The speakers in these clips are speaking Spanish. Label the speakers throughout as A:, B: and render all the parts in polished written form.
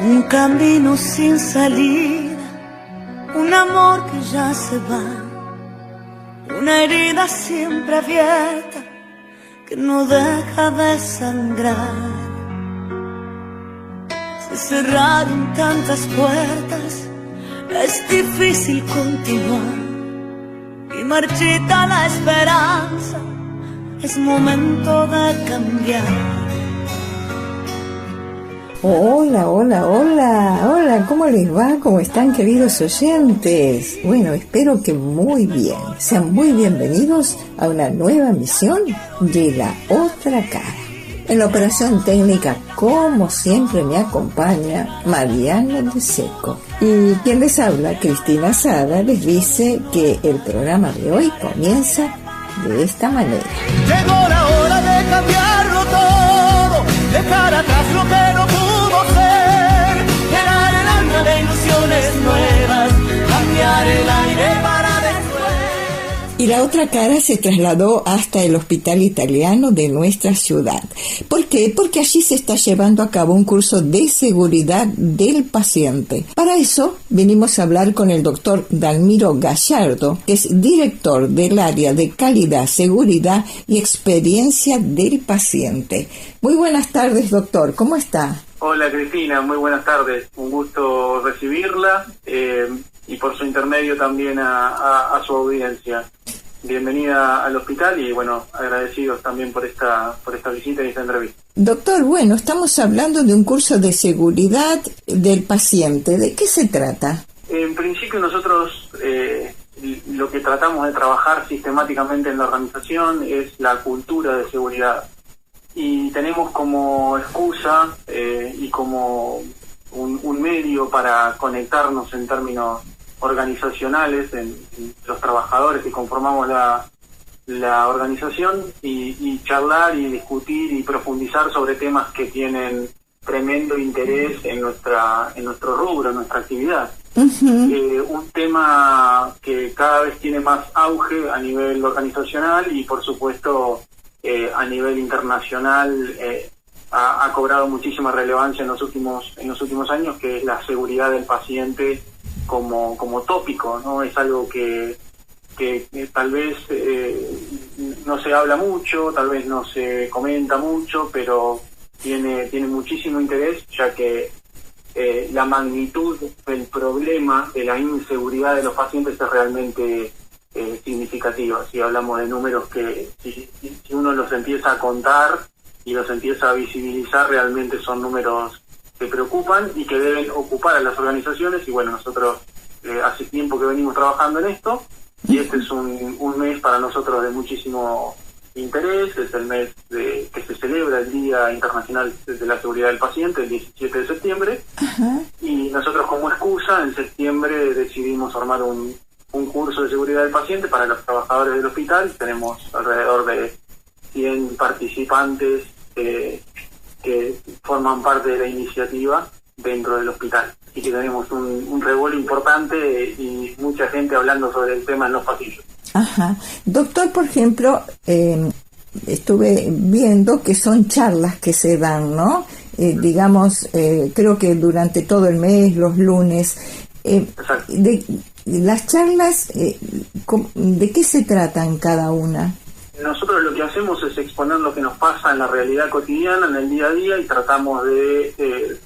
A: Un camino sin salida, un amor que ya se va, una herida siempre abierta que no deja de sangrar. Se cerraron tantas puertas, es difícil continuar y marchita la esperanza, es momento de cambiar.
B: Hola, hola, hola, hola, ¿cómo les va? ¿Cómo están, queridos oyentes? Bueno, espero que muy bien. Sean muy bienvenidos a una nueva emisión de La Otra Cara. En la operación técnica, como siempre, me acompaña Mariano de Seco. Y quien les habla, Cristina Sada, les dice que el programa de hoy comienza de esta manera.
C: Llegó la hora de cambiarlo todo, dejar atrás lo que no pudo ser, llenar el alma de ilusiones nuevas, cambiar el aire para después.
B: Y La Otra Cara se trasladó hasta el Hospital Italiano de nuestra ciudad. ¿Por qué? Porque allí se está llevando a cabo un curso de seguridad del paciente. Para eso venimos a hablar con el doctor Dalmiro Gallardo, que es director del área de calidad, seguridad y experiencia del paciente. Muy buenas tardes, doctor. ¿Cómo está?
D: Hola, Cristina. Muy buenas tardes. Un gusto recibirla y por su intermedio también a su audiencia. Bienvenida al hospital y, bueno, agradecidos también por esta visita y esta entrevista.
B: Doctor, bueno, estamos hablando de un curso de seguridad del paciente. ¿De qué se trata?
D: En principio nosotros lo que tratamos de trabajar sistemáticamente en la organización es la cultura de seguridad. Y tenemos como excusa y como un medio para conectarnos en términos organizacionales, en los trabajadores que conformamos la organización y charlar y discutir y profundizar sobre temas que tienen tremendo interés en nuestro rubro, en nuestra actividad. Uh-huh. Un tema que cada vez tiene más auge a nivel organizacional y por supuesto a nivel internacional ha cobrado muchísima relevancia en los últimos años, que es la seguridad del paciente como tópico, ¿no? Es algo que tal vez no se habla mucho, tal vez no se comenta mucho, pero tiene muchísimo interés, ya que la magnitud del problema de la inseguridad de los pacientes es realmente significativa. Si hablamos de números que si uno los empieza a contar y los empieza a visibilizar, realmente son números que preocupan y que deben ocupar a las organizaciones. Y bueno, nosotros hace tiempo que venimos trabajando en esto y este es un mes para nosotros de muchísimo interés. Es el mes que se celebra el Día Internacional de la Seguridad del Paciente, el 17 de septiembre. Uh-huh. Y nosotros, como excusa, en septiembre decidimos armar un curso de seguridad del paciente para los trabajadores del hospital. Tenemos alrededor de 100 participantes que forman parte de la iniciativa dentro del hospital y que tenemos un revuelo importante y mucha gente hablando sobre el tema en los pasillos.
B: Ajá. Doctor, por ejemplo, estuve viendo que son charlas que se dan, ¿no? Digamos, creo que durante todo el mes, los lunes. De las charlas, ¿de qué se tratan cada una?
D: Nosotros lo que hacemos es exponer lo que nos pasa en la realidad cotidiana, en el día a día, y tratamos de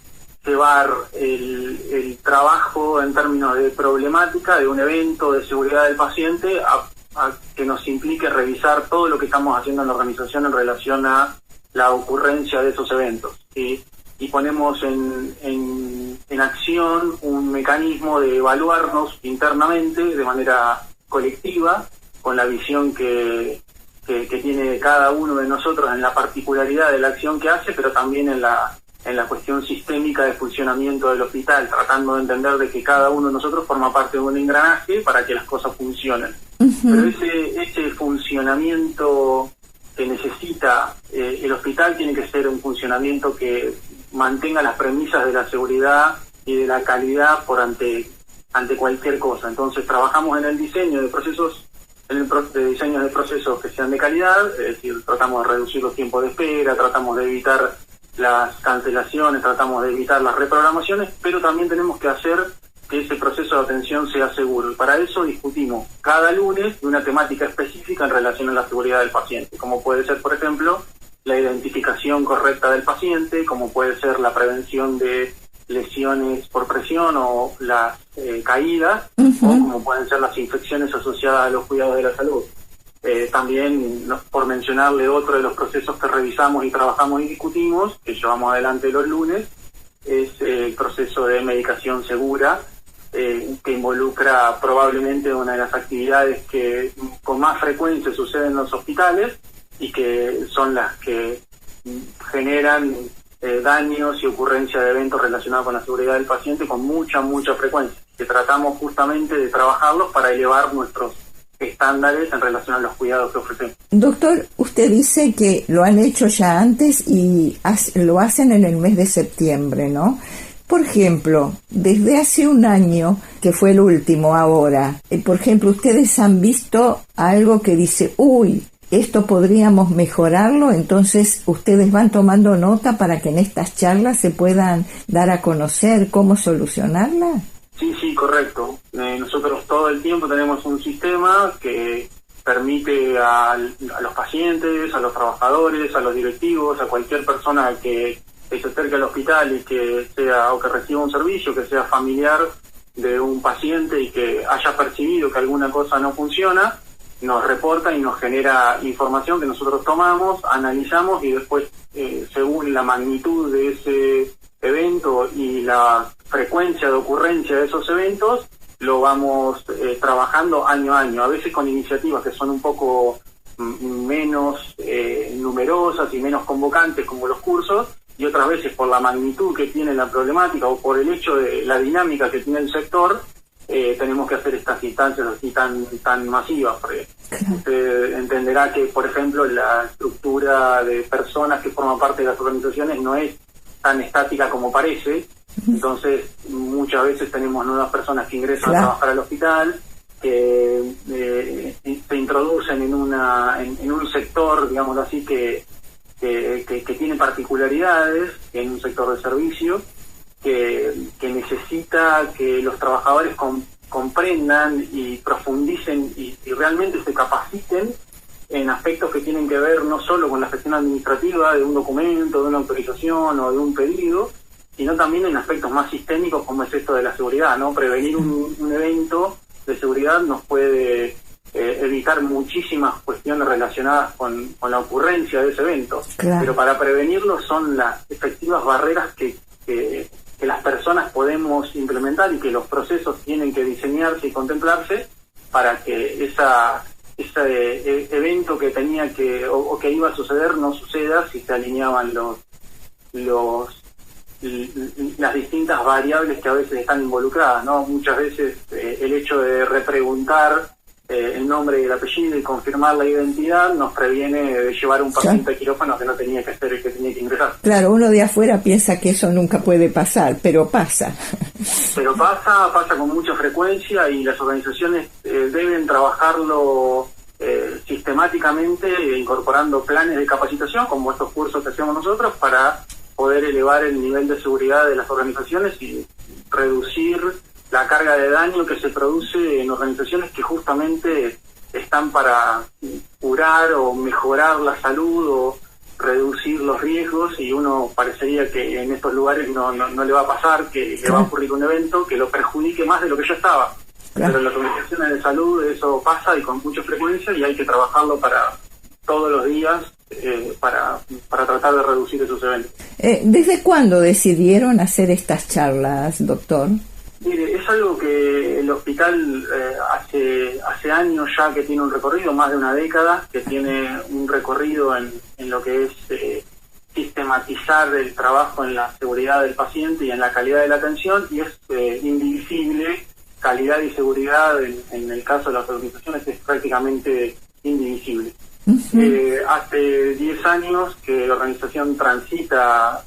D: llevar el trabajo en términos de problemática de un evento de seguridad del paciente a que nos implique revisar todo lo que estamos haciendo en la organización en relación a la ocurrencia de esos eventos, ¿sí? Y ponemos en acción un mecanismo de evaluarnos internamente de manera colectiva, con la visión que tiene cada uno de nosotros en la particularidad de la acción que hace, pero también en la cuestión sistémica de funcionamiento del hospital, tratando de entender de que cada uno de nosotros forma parte de un engranaje para que las cosas funcionen. Uh-huh. Pero ese funcionamiento que necesita el hospital tiene que ser un funcionamiento que mantenga las premisas de la seguridad y de la calidad por ante cualquier cosa. Entonces trabajamos en el diseño de procesos, de diseños de procesos que sean de calidad, es decir, tratamos de reducir los tiempos de espera, tratamos de evitar las cancelaciones, tratamos de evitar las reprogramaciones, pero también tenemos que hacer que ese proceso de atención sea seguro. Y para eso discutimos cada lunes de una temática específica en relación a la seguridad del paciente, como puede ser, por ejemplo, la identificación correcta del paciente, como puede ser la prevención de lesiones por presión o las caídas, o como pueden ser las infecciones asociadas a los cuidados de la salud. También, por mencionarle otro de los procesos que revisamos y trabajamos y discutimos, que llevamos adelante los lunes, es el proceso de medicación segura, que involucra probablemente una de las actividades que con más frecuencia suceden en los hospitales y que son las que generan daños y ocurrencia de eventos relacionados con la seguridad del paciente con mucha frecuencia, que tratamos justamente de trabajarlos para elevar nuestros estándares en relación a los cuidados que ofrecemos.
B: Doctor, usted dice que lo han hecho ya antes y lo hacen en el mes de septiembre, ¿no? Por ejemplo, desde hace un año, que fue el último ahora, por ejemplo, ¿ustedes han visto algo que dice, uy, esto podríamos mejorarlo? Entonces, ¿ustedes van tomando nota para que en estas charlas se puedan dar a conocer cómo solucionarla?
D: Sí, correcto. Nosotros todo el tiempo tenemos un sistema que permite a los pacientes, a los trabajadores, a los directivos, a cualquier persona que se acerque al hospital y que sea o que reciba un servicio, que sea familiar de un paciente y que haya percibido que alguna cosa no funciona, nos reporta y nos genera información que nosotros tomamos, analizamos y después, según la magnitud de ese evento y la frecuencia de ocurrencia de esos eventos, lo vamos trabajando año a año, a veces con iniciativas que son un poco menos numerosas y menos convocantes como los cursos, y otras veces por la magnitud que tiene la problemática o por el hecho de la dinámica que tiene el sector, tenemos que hacer estas instancias así tan masivas. Porque usted entenderá que, por ejemplo, la estructura de personas que forman parte de las organizaciones no es tan estática como parece. Entonces, muchas veces tenemos nuevas personas que ingresan a trabajar al hospital, que se introducen en un sector, digámoslo así, que tiene particularidades, en un sector de servicio, que necesita que los trabajadores comprendan y profundicen y realmente se capaciten en aspectos que tienen que ver no solo con la gestión administrativa de un documento, de una autorización o de un pedido, sino también en aspectos más sistémicos como es esto de la seguridad, ¿no? Prevenir un evento de seguridad nos puede evitar muchísimas cuestiones relacionadas con la ocurrencia de ese evento. Claro. Pero para prevenirlo son las efectivas barreras que las personas podemos implementar y que los procesos tienen que diseñarse y contemplarse para que ese evento que tenía o que iba a suceder no suceda si se alineaban las distintas variables que a veces están involucradas, ¿no? Muchas veces el hecho de repreguntar el nombre y el apellido y confirmar la identidad nos previene de llevar un paciente a quirófano que no tenía que hacer y que tenía que ingresar.
B: Claro, uno de afuera piensa que eso nunca puede pasar, pero pasa.
D: Pero pasa con mucha frecuencia y las organizaciones deben trabajarlo sistemáticamente, incorporando planes de capacitación como estos cursos que hacemos nosotros para poder elevar el nivel de seguridad de las organizaciones y reducir la carga de daño que se produce en organizaciones que justamente están para curar o mejorar la salud o reducir los riesgos, y uno parecería que en estos lugares no le va a pasar, que le va a ocurrir un evento que lo perjudique más de lo que ya estaba. Claro. Pero en las organizaciones de salud eso pasa y con mucha frecuencia, y hay que trabajarlo para todos los días para tratar de reducir esos eventos.
B: ¿Desde cuándo decidieron hacer estas charlas, doctor?
D: Mire, es algo que el hospital hace años ya que tiene un recorrido, más de una década, que tiene un recorrido en lo que es sistematizar el trabajo en la seguridad del paciente y en la calidad de la atención, y es indivisible. Calidad y seguridad en el caso de las organizaciones es prácticamente indivisible. Uh-huh. Hace 10 años que la organización transita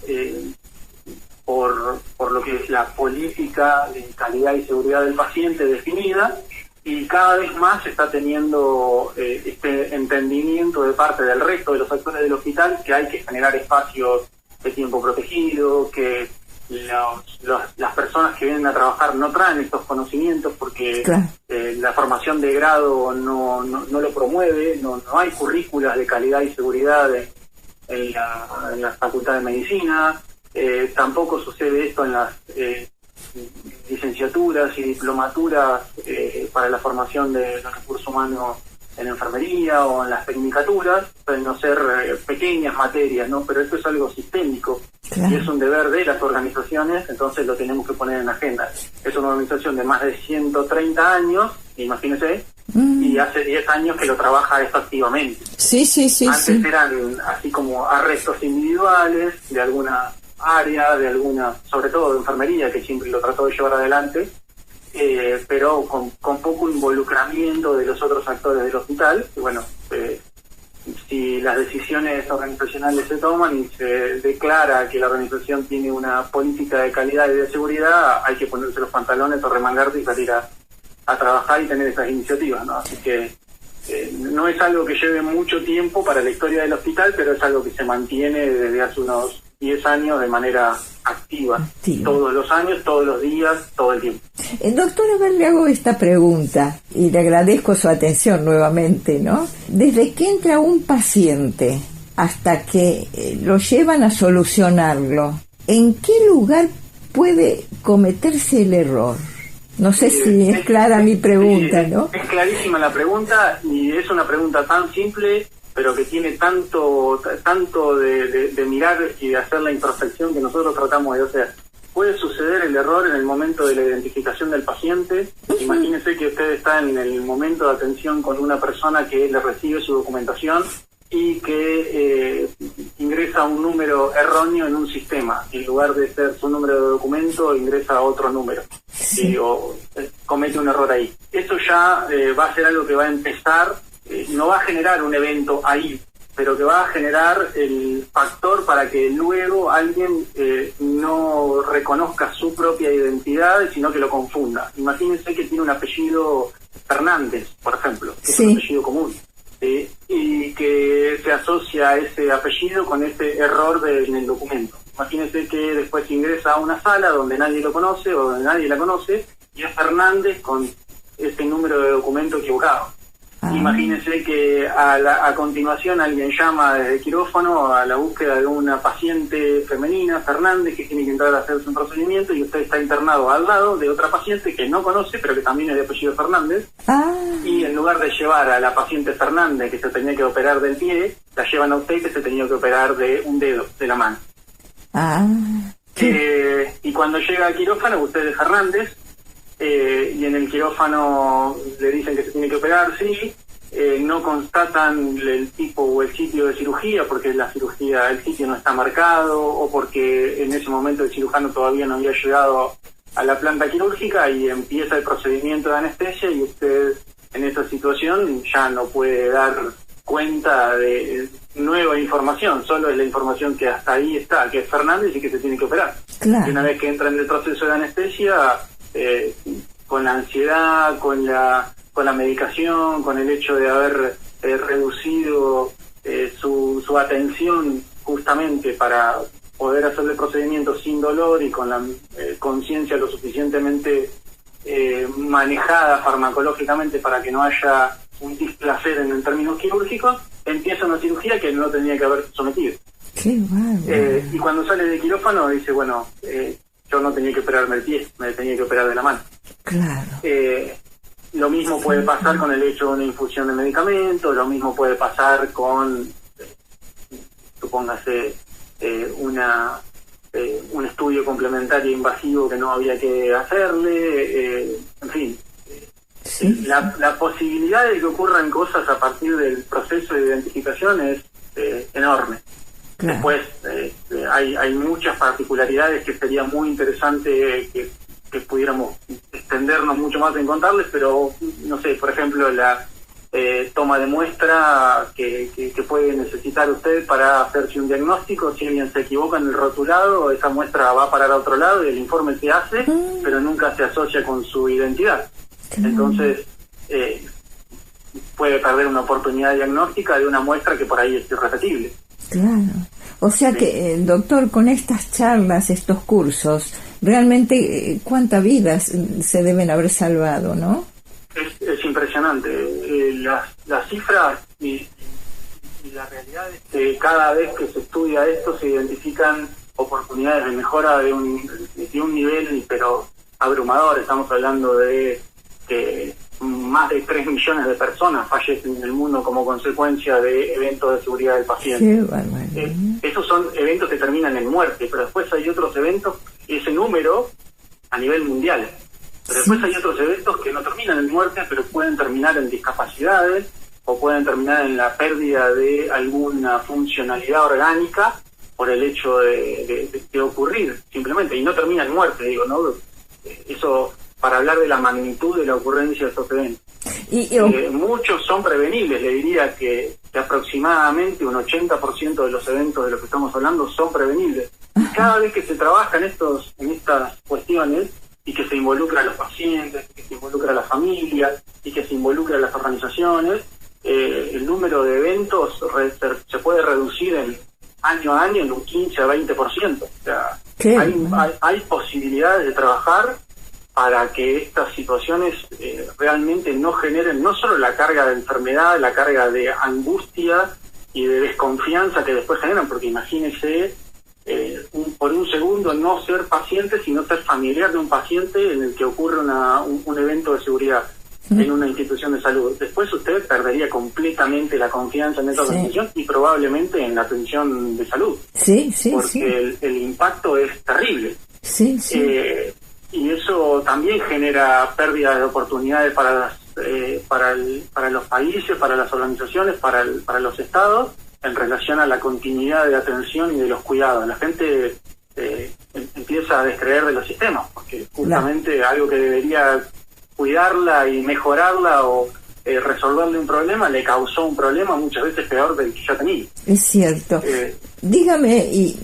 D: por lo que es la política de calidad y seguridad del paciente definida, y cada vez más se está teniendo este entendimiento de parte del resto de los actores del hospital que hay que generar espacios de tiempo protegido, que las personas que vienen a trabajar no traen estos conocimientos porque
B: Claro.
D: La formación de grado no lo promueve, no hay currículas de calidad y seguridad en la Facultad de Medicina, tampoco sucede esto en las licenciaturas y diplomaturas para la formación de los recursos humanos en enfermería o en las tecnicaturas, pueden no ser pequeñas materias, ¿no? Pero esto es algo sistémico.
B: Claro.
D: Y es un deber de las organizaciones, entonces lo tenemos que poner en agenda. Es una organización de más de 130 años, imagínense, y hace 10 años que lo trabaja esto activamente.
B: Sí.
D: Antes eran así como arrestos individuales de alguna área, sobre todo de enfermería, que siempre lo trató de llevar adelante, pero con poco involucramiento de los otros actores del hospital. Y bueno, si las decisiones organizacionales se toman y se declara que la organización tiene una política de calidad y de seguridad, hay que ponerse los pantalones o remangarse y salir a trabajar y tener esas iniciativas, ¿no? Así que no es algo que lleve mucho tiempo para la historia del hospital, pero es algo que se mantiene desde hace unos 10 años de manera activa. Todos los años, todos los días, todo el tiempo.
B: Doctor, a ver, le hago esta pregunta y le agradezco su atención nuevamente, ¿no? Desde que entra un paciente hasta que lo llevan a solucionarlo, ¿en qué lugar puede cometerse el error? No sé si es clara mi pregunta, ¿no?
D: Es clarísima la pregunta y es una pregunta tan simple, pero que tiene tanto de mirar y de hacer la introspección que nosotros tratamos de hacer. Puede suceder el error en el momento de la identificación del paciente. Imagínese que usted está en el momento de atención con una persona que le recibe su documentación y que ingresa un número erróneo en un sistema. En lugar de ser su número de documento, ingresa otro número. O comete un error ahí. Eso ya va a ser algo que va a empezar, no va a generar un evento ahí, pero que va a generar el factor para que luego alguien no reconozca su propia identidad, sino que lo confunda. Imagínense que tiene un apellido Fernández, por ejemplo, que es un apellido común, y que se asocia ese apellido con ese error en el documento. Imagínense que después ingresa a una sala donde nadie lo conoce o donde nadie la conoce, y es Fernández con ese número de documento equivocado. Imagínense que a continuación alguien llama desde quirófano a la búsqueda de una paciente femenina, Fernández, que tiene que entrar a hacerse un procedimiento, y usted está internado al lado de otra paciente que no conoce, pero que también es de apellido Fernández, y en lugar de llevar a la paciente Fernández, que se tenía que operar del pie, la llevan a usted, que se tenía que operar de un dedo, de la mano. Y cuando llega al quirófano, usted es Fernández, y en el quirófano le dicen que se tiene que operar, no constatan el tipo o el sitio de cirugía, porque la cirugía, el sitio no está marcado, o porque en ese momento el cirujano todavía no había llegado a la planta quirúrgica, y empieza el procedimiento de anestesia, y usted en esa situación ya no puede dar cuenta de nueva información, solo es la información que hasta ahí está, que es Fernández y que se tiene que operar. Y una vez que entra en el proceso de anestesia, con la ansiedad, con la medicación, con el hecho de haber reducido su atención justamente para poder hacerle procedimiento sin dolor y con la conciencia lo suficientemente manejada farmacológicamente para que no haya un displacer en términos quirúrgicos, empieza una cirugía que no tenía que haber sometido. Y cuando sale de quirófano dice, bueno, yo no tenía que operarme el pie, me tenía que operar de la mano. Lo mismo puede pasar con el hecho de una infusión de medicamentos, lo mismo puede pasar con, supóngase, un estudio complementario invasivo que no había que hacerle, en fin. La posibilidad de que ocurran cosas a partir del proceso de identificación es enorme. Después hay muchas particularidades que sería muy interesante que pudiéramos extendernos mucho más en contarles, pero no sé, por ejemplo, la toma de muestra que puede necesitar usted para hacerse un diagnóstico. Si alguien se equivoca en el rotulado, esa muestra va a parar a otro lado y el informe se hace, pero nunca se asocia con su identidad. Entonces puede perder una oportunidad diagnóstica de una muestra que por ahí es irrepetible.
B: O sea que, doctor, con estas charlas, estos cursos, realmente, ¿cuántas vidas se deben haber salvado, no?
D: Es impresionante. Las cifras y la realidad es que cada vez que se estudia esto se identifican oportunidades de mejora de un nivel, pero abrumador. Estamos hablando de que más de 3 millones de personas fallecen en el mundo como consecuencia de eventos de seguridad del paciente.
B: Qué barbaridad.
D: Esos son eventos que terminan en muerte, pero después hay otros eventos, ese número a nivel mundial. Pero después hay otros eventos que no terminan en muerte, pero pueden terminar en discapacidades o pueden terminar en la pérdida de alguna funcionalidad orgánica por el hecho de ocurrir, simplemente, y no termina en muerte, digo, ¿no? Eso para hablar de la magnitud de la ocurrencia de estos eventos. Muchos son prevenibles, le diría que aproximadamente un 80% de los eventos de los que estamos hablando son prevenibles. Cada vez que se trabaja en estas cuestiones, y que se involucra a los pacientes, que se involucra a la familia, y que se involucra a las organizaciones, el número de eventos se puede reducir año a año en un 15 a 20%. O sea, hay posibilidades de trabajar para que estas situaciones realmente no generen no solo la carga de enfermedad, la carga de angustia y de desconfianza que después generan, porque imagínese por un segundo no ser paciente, sino ser familiar de un paciente en el que ocurre un evento de seguridad en una institución de salud. Después usted perdería completamente la confianza en esa organización y probablemente en la atención de salud. Porque el impacto es terrible. Y eso también genera pérdida de oportunidades para los países, para las organizaciones, para los estados, en relación a la continuidad de atención y de los cuidados. La gente empieza a descreer de los sistemas, porque justamente algo que debería cuidarla y mejorarla o resolverle un problema, le causó un problema muchas veces peor del que ya tenía.
B: Es cierto. Dígame, y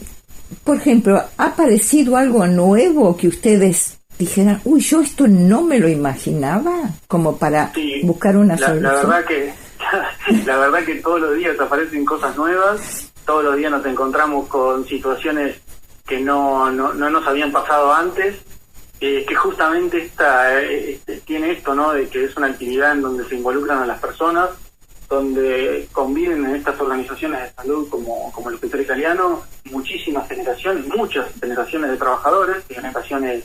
B: por ejemplo, ¿ha aparecido algo nuevo que ustedes dijeran, uy, yo esto no me lo imaginaba, como para buscar una solución?
D: La verdad que todos los días aparecen cosas nuevas, todos los días nos encontramos con situaciones que no nos habían pasado antes, que justamente tiene esto, ¿no? De que es una actividad en donde se involucran a las personas, donde conviven en estas organizaciones de salud como el Hospital Italiano muchísimas generaciones, muchas generaciones de trabajadores, generaciones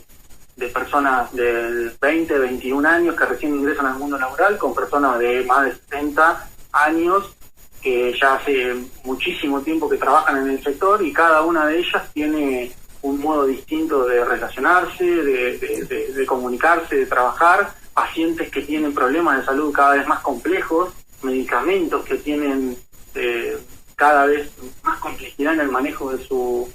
D: de personas de 20, 21 años que recién ingresan al mundo laboral, con personas de más de 60 años que ya hace muchísimo tiempo que trabajan en el sector, y cada una de ellas tiene un modo distinto de relacionarse, de comunicarse, de trabajar, pacientes que tienen problemas de salud cada vez más complejos, medicamentos que tienen cada vez más complejidad en el manejo de sus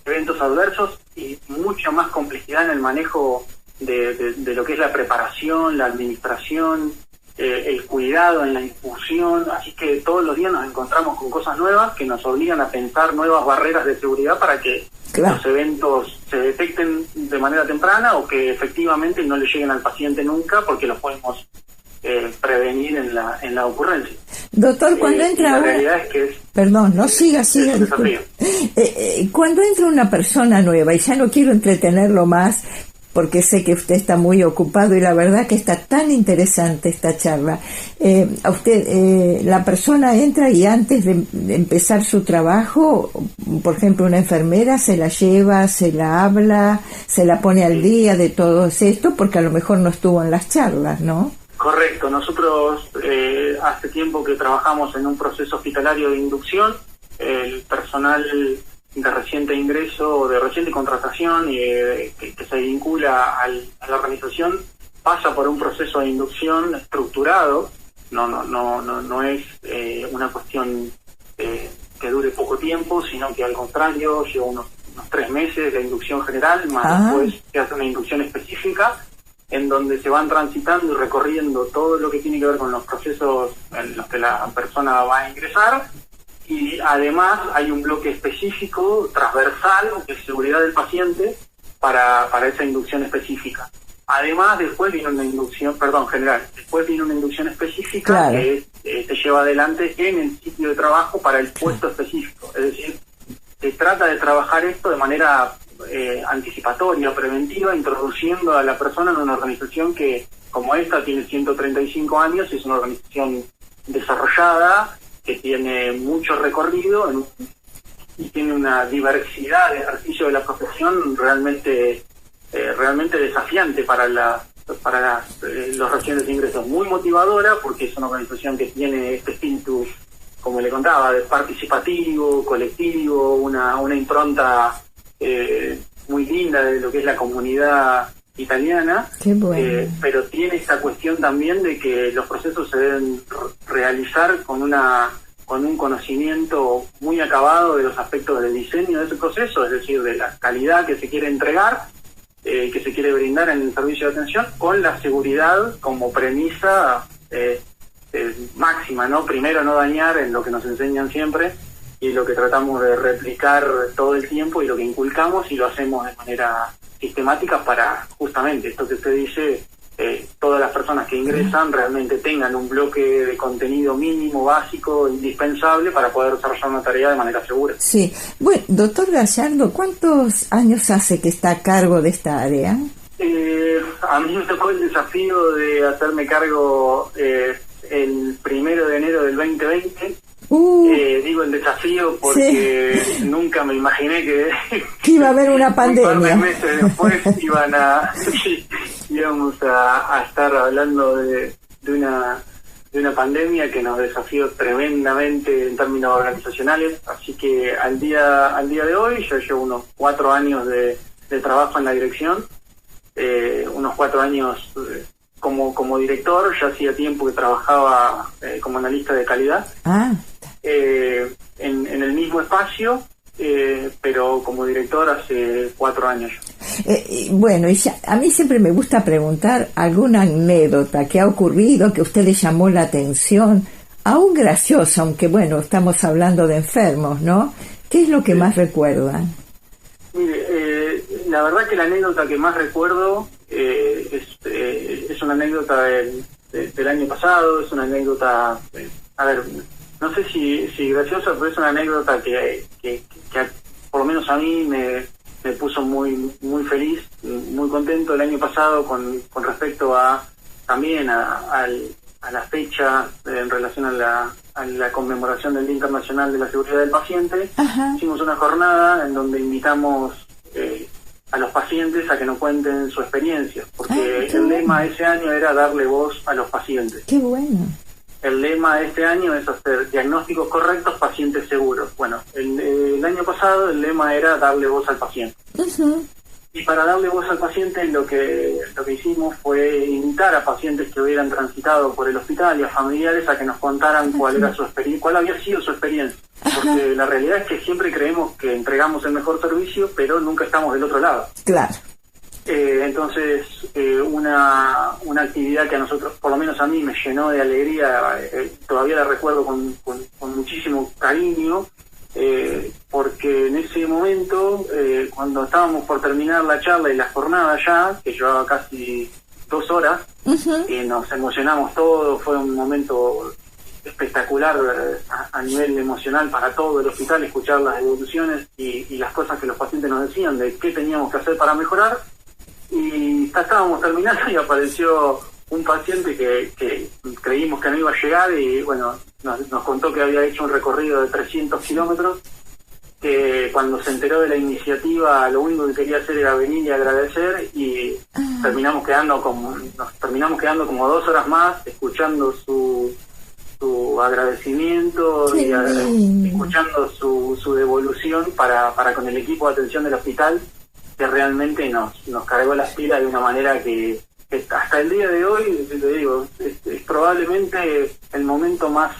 D: eventos adversos y mucha más complejidad en el manejo de lo que es la preparación, la administración, el cuidado en la infusión. Así que todos los días nos encontramos con cosas nuevas que nos obligan a pensar nuevas barreras de seguridad para que los eventos se detecten de manera temprana o que efectivamente no le lleguen al paciente nunca, porque los podemos prevenir en la ocurrencia.
B: Doctor, cuando entra
D: la realidad es que es...
B: Perdón, no siga. Cuando entra una persona nueva, y ya no quiero entretenerlo más, porque sé que usted está muy ocupado y la verdad que está tan interesante esta charla. A usted, la persona entra y antes de empezar su trabajo, por ejemplo, una enfermera se la lleva, se la habla, se la pone al día de todo esto, porque a lo mejor no estuvo en las charlas, ¿no?
D: Correcto. Nosotros hace tiempo que trabajamos en un proceso hospitalario de inducción. El personal de reciente ingreso o de reciente contratación que se vincula a la organización pasa por un proceso de inducción estructurado. No es una cuestión que dure poco tiempo, sino que al contrario lleva unos 3 meses de inducción general, más después se hace una inducción específica en donde se van transitando y recorriendo todo lo que tiene que ver con los procesos en los que la persona va a ingresar. Y además hay un bloque específico, transversal, de seguridad del paciente para esa inducción específica. Además, después vino una inducción, general, después vino una inducción específica,
B: claro,
D: que se lleva adelante en el sitio de trabajo para el puesto específico. Es decir, se trata de trabajar esto de manera anticipatoria, preventiva, introduciendo a la persona en una organización que, como esta, tiene 135 años, es una organización desarrollada, que tiene mucho recorrido y tiene una diversidad de ejercicio de la profesión realmente desafiante para los recientes ingresos, muy motivadora, porque es una organización que tiene este espíritu, como le contaba, de participativo, colectivo, una impronta muy linda de lo que es la comunidad italiana.
B: Qué bueno.
D: Pero tiene esta cuestión también de que los procesos se deben realizar con un conocimiento muy acabado de los aspectos del diseño de ese proceso, es decir, de la calidad que se quiere entregar, que se quiere brindar en el servicio de atención, con la seguridad como premisa máxima, ¿no? Primero, no dañar, en lo que nos enseñan siempre, y lo que tratamos de replicar todo el tiempo, y lo que inculcamos y lo hacemos de manera sistemática para justamente esto que usted dice, todas las personas que ingresan realmente tengan un bloque de contenido mínimo, básico, indispensable para poder desarrollar una tarea de manera segura.
B: Sí. Bueno, doctor Gallardo, ¿cuántos años hace que está a cargo de esta área?
D: A mí me tocó el desafío de hacerme cargo el 1 de enero del 2020. Digo el desafío porque sí, nunca me imaginé que
B: iba a haber una pandemia.
D: Un par de meses después íbamos a estar hablando de una pandemia que nos desafió tremendamente en términos organizacionales. Así que al día de hoy yo llevo unos 4 años de trabajo en la dirección, unos 4 años como director. Ya hacía tiempo que trabajaba como analista de calidad. En el mismo espacio, pero como director hace 4 años.
B: Bueno, a mí siempre me gusta preguntar alguna anécdota que ha ocurrido, que a usted le llamó la atención, aún graciosa, aunque bueno, estamos hablando de enfermos, ¿no? ¿Qué es lo que más recuerdan?
D: Mire, la verdad que la anécdota que más recuerdo es una anécdota del año pasado, es una anécdota, no sé si graciosa, pero es una anécdota que por lo menos a mí me puso muy muy feliz, muy contento el año pasado con respecto también a la fecha en relación a la conmemoración del Día Internacional de la Seguridad del Paciente. Ajá. Hicimos una jornada en donde invitamos a los pacientes a que nos cuenten su experiencia, porque el lema de ese año era darle voz a los pacientes.
B: ¡Qué bueno!
D: El lema de este año es hacer diagnósticos correctos, pacientes seguros. Bueno, el año pasado el lema era darle voz al paciente. Uh-huh. Y para darle voz al paciente lo que hicimos fue invitar a pacientes que hubieran transitado por el hospital y a familiares a que nos contaran cuál era su experiencia, cuál había sido su experiencia. Porque la realidad es que siempre creemos que entregamos el mejor servicio, pero nunca estamos del otro lado.
B: Claro.
D: Entonces, una actividad que a nosotros, por lo menos a mí, me llenó de alegría, todavía la recuerdo con muchísimo cariño, porque en ese momento, cuando estábamos por terminar la charla y la jornada ya, que llevaba casi 2 horas, uh-huh, nos emocionamos todos, fue un momento espectacular a nivel emocional para todo el hospital, escuchar las evoluciones y las cosas que los pacientes nos decían de qué teníamos que hacer para mejorar. Y estábamos terminando y apareció un paciente que creímos que no iba a llegar y bueno, nos contó que había hecho un recorrido de 300 kilómetros, que cuando se enteró de la iniciativa lo único que quería hacer era venir y agradecer, y nos terminamos quedando como 2 horas más escuchando su agradecimiento y escuchando su devolución para con el equipo de atención del hospital, que realmente nos cargó las pilas de una manera que hasta el día de hoy, te digo, es probablemente el momento más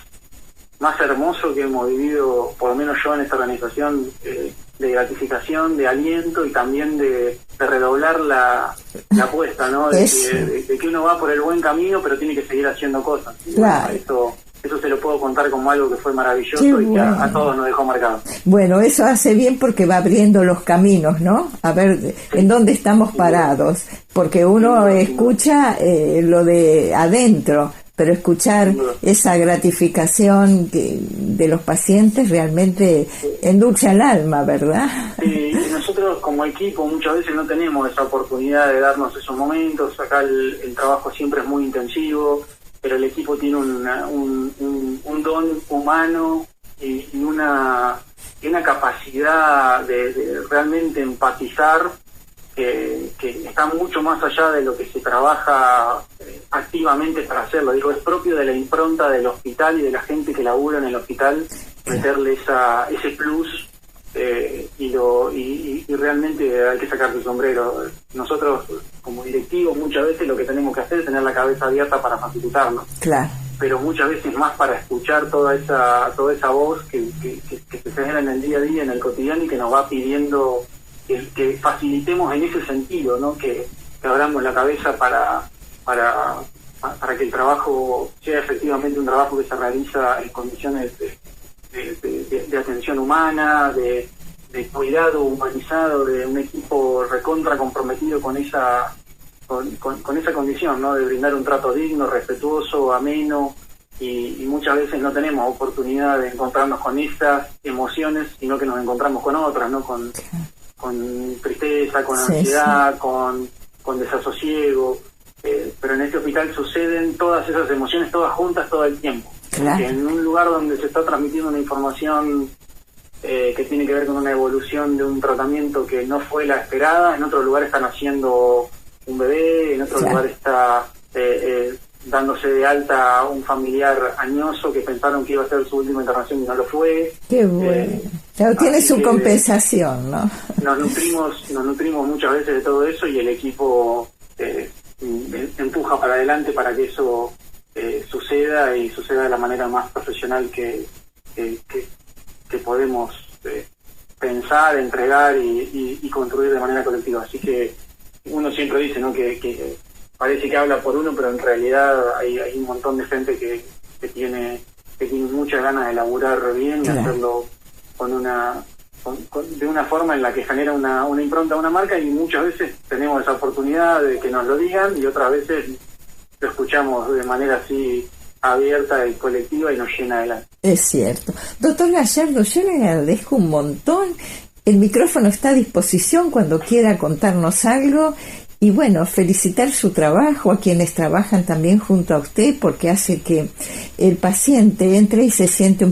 D: hermoso que hemos vivido, por lo menos yo en esta organización, de gratificación, de aliento y también de redoblar la apuesta, ¿no? De que uno va por el buen camino, pero tiene que seguir haciendo cosas. Y
B: claro.
D: Bueno, eso se lo puedo contar como algo que fue maravilloso.
B: Qué
D: y
B: bueno.
D: que a todos nos dejó marcados.
B: Bueno, eso hace bien porque va abriendo los caminos, ¿no? A ver en dónde estamos parados, porque uno escucha lo de adentro, pero escuchar esa gratificación de los pacientes realmente endulza el alma, ¿verdad?
D: Sí, y nosotros como equipo muchas veces no tenemos esa oportunidad de darnos esos momentos. Acá el trabajo siempre es muy intensivo, pero el equipo tiene un don humano y una capacidad de realmente empatizar que está mucho más allá de lo que se trabaja activamente para hacerlo. Digo, es propio de la impronta del hospital y de la gente que labura en el hospital, meterle ese plus, y realmente hay que sacarse el sombrero. Nosotros como directivos muchas veces lo que tenemos que hacer es tener la cabeza abierta para facilitarnos.
B: Claro.
D: Pero muchas veces más para escuchar toda esa voz que se genera en el día a día, en el cotidiano, y que nos va pidiendo que facilitemos en ese sentido, ¿no? Que abramos la cabeza para que el trabajo sea efectivamente un trabajo que se realiza en condiciones de atención humana, de cuidado humanizado, de un equipo recontra comprometido con esa condición, ¿no? De brindar un trato digno, respetuoso, ameno, y muchas veces no tenemos oportunidad de encontrarnos con estas emociones, sino que nos encontramos con otras, ¿no? Con tristeza, con ansiedad, sí. con desasosiego, pero en este hospital suceden todas esas emociones, todas juntas, todo el tiempo. Claro. En un lugar donde se está transmitiendo una información que tiene que ver con una evolución de un tratamiento que no fue la esperada, en otro lugar están haciendo un bebé, en otro lugar está dándose de alta un familiar añoso que pensaron que iba a ser su última internación y no lo fue.
B: Qué bueno. Claro, tiene su compensación, ¿no?
D: Nos nutrimos muchas veces de todo eso, y el equipo empuja para adelante para que eso suceda, y suceda de la manera más profesional que podemos pensar, entregar y construir de manera colectiva. Así que uno siempre dice, ¿no?, que parece que habla por uno, pero en realidad hay un montón de gente que tiene muchas ganas de laburar bien y hacerlo de una forma en la que genera una impronta, una marca, y muchas veces tenemos esa oportunidad de que nos lo digan, y otras veces lo escuchamos de manera así abierta y colectiva, y nos llena de la...
B: Es cierto. Doctor Gallardo, yo le agradezco un montón. El micrófono está a disposición cuando quiera contarnos algo. Y bueno, felicitar su trabajo, a quienes trabajan también junto a usted, porque hace que el paciente entre y se sienta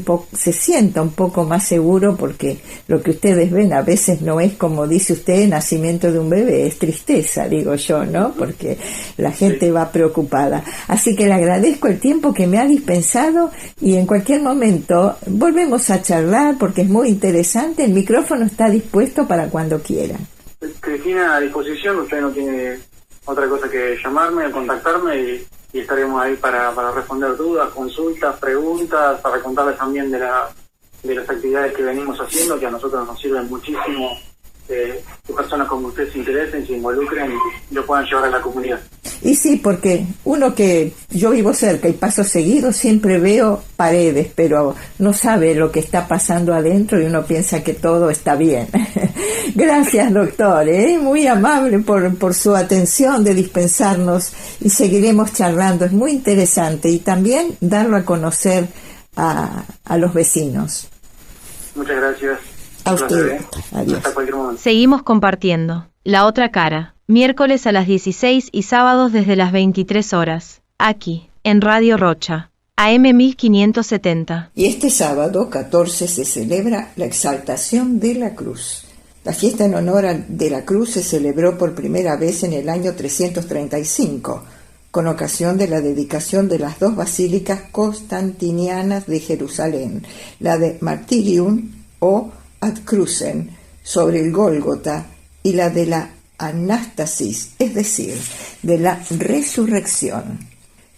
B: un poco más seguro, porque lo que ustedes ven a veces no es, como dice usted, el nacimiento de un bebé, es tristeza, digo yo, ¿no? Porque la gente va preocupada. Así que le agradezco el tiempo que me ha dispensado, y en cualquier momento volvemos a charlar porque es muy interesante. El micrófono está dispuesto para cuando quiera.
D: Cristina, a disposición. Usted no tiene otra cosa que llamarme, contactarme, y estaremos ahí para responder dudas, consultas, preguntas, para contarles también de las actividades que venimos haciendo, que a nosotros nos sirven muchísimo, que personas como usted se interesen, se involucren y lo puedan llevar a la comunidad.
B: Y sí, porque uno que yo vivo cerca y paso seguido, siempre veo paredes, pero no sabe lo que está pasando adentro, y uno piensa que todo está bien. Gracias, doctor, muy amable por su atención de dispensarnos, y seguiremos charlando. Es muy interesante, y también darlo a conocer a los vecinos.
D: Muchas gracias.
B: A usted. Adiós.
D: Hasta cualquier momento.
E: Seguimos compartiendo La Otra Cara, miércoles a las 16 y sábados desde las 23 horas, aquí, en Radio Rocha, AM 1570.
B: Y este sábado 14 se celebra la Exaltación de la Cruz. La fiesta en honor de la Cruz se celebró por primera vez en el año 335, con ocasión de la dedicación de las dos basílicas constantinianas de Jerusalén, la de Martyrium o Ad Crucem, sobre el Gólgota, y la de la Anástasis, es decir, de la resurrección.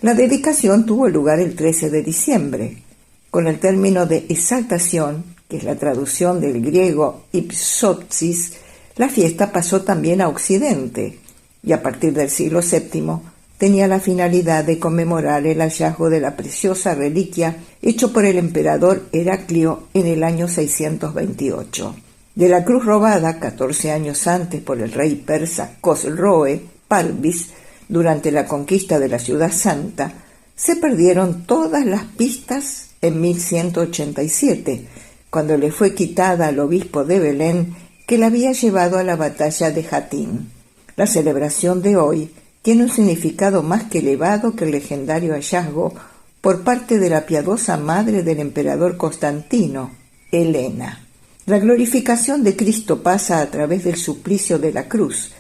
B: La dedicación tuvo lugar el 13 de diciembre. Con el término de exaltación, que es la traducción del griego ipsopsis, la fiesta pasó también a Occidente, y a partir del siglo VII tenía la finalidad de conmemorar el hallazgo de la preciosa reliquia hecho por el emperador Heraclio en el año 628. De la cruz robada 14 años antes por el rey persa Cosroe Parvis durante la conquista de la ciudad santa, se perdieron todas las pistas en 1187, cuando le fue quitada al obispo de Belén que la había llevado a la batalla de Jatín. La celebración de hoy tiene un significado más que elevado que el legendario hallazgo por parte de la piadosa madre del emperador Constantino, Helena. La glorificación de Cristo pasa a través del suplicio de la cruz,